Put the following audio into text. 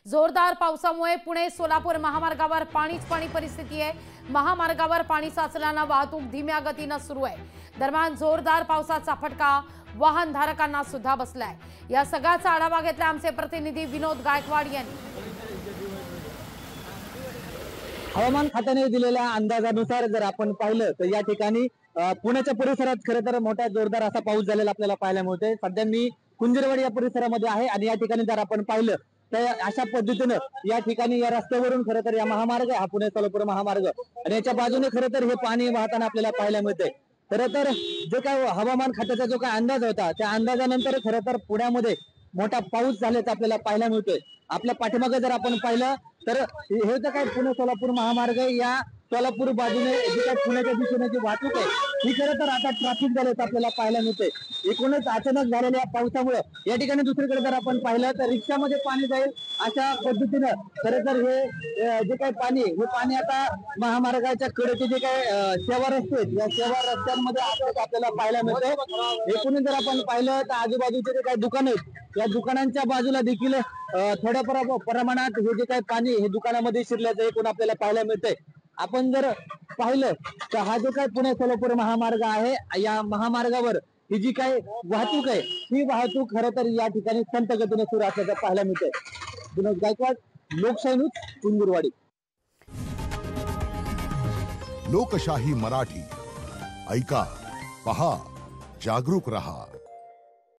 जोरदार पावसामुळे पुणे सोलापूर महामार्गावर पाणी परिस्थिती आहे। महामार्गावर पाणी साचल्याने वाहतूक धीम्या गतीने सुरू आहे। दरम्यान जोरदार पावसाचा फटका वाहनधारकांना सुद्धा बसलाय। या सगळ्याचा आढावा घेतला आमचे प्रतिनिधी विनोद गायकवाड यांनी। हवामान खात्याने दिलेल्या अंदाजानुसार जर आपण पाहिलं तर या ठिकाणी पुण्याच्या परिसरात खरं तर मोठा जोरदार असा पाऊस झालेला आपल्याला पाहायला मिळतोय। सध्या मी कुंजरवाडी या परिसरामध्ये आहे आणि या ठिकाणी जर आपण पाहिलं तर अशा पद्धतीनं या ठिकाणी या रस्त्यावरून खरं तर या महामार्ग हा पुणे सोलापूर महामार्ग आणि याच्या बाजूने खरं तर हे पाणी वाहताना आपल्याला पाहायला मिळतंय। खरं तर जो काय हवामान खात्याचा जो काय अंदाज होता त्या अंदाजानंतर खरं तर पुण्यामध्ये मोठा पाऊस झाल्याचं आपल्याला पाहायला मिळतोय। आपल्या पाठीमागे जर आपण पाहिलं तर हे जे काय पुणे सोलापूर महामार्ग या सोलापूर बाजूने जी काय पुण्याच्या दिशेने जी वाहतूक आहे ही खरं तर आता ट्रॅफिक झाल्याचं आपल्याला पाहायला मिळतंय। एकूणच अचानक झालेल्या पावसामुळे या ठिकाणी दुसरीकडे जर आपण पाहिलं तर रिक्षामध्ये पाणी जाईल अशा पद्धतीनं खरं तर हे जे काही पाणी हे पाणी आता महामार्गाच्या कडेचे जे काही सेवा रस्ते आहेत या सेवा रस्त्यांमध्ये आपल्याला पाहायला मिळतंय। एकूणच जर आपण पाहिलं तर आजूबाजूचे जे काही दुकान आहेत या दुकानांच्या बाजूला देखील थोड्या प्रमाणात हे जे काही पाणी हे दुकानामध्ये शिरल्याचं एकूण आपल्याला पाहायला मिळतंय। आपण जर पाहिलं तर हा जो काही पुणे सोलापूर महामार्ग आहे या महामार्गावर ही जी काही वाहतूक आहे ही वाहतूक खरं तर या ठिकाणी संत गतीने सुरू असल्याचं पाहायला मिळतंय। विनोद गायकवाड, लोकशाही न्यूज, कुंजरवाडी। लोकशाही मराठी ऐका, पहा, जागरूक रहा।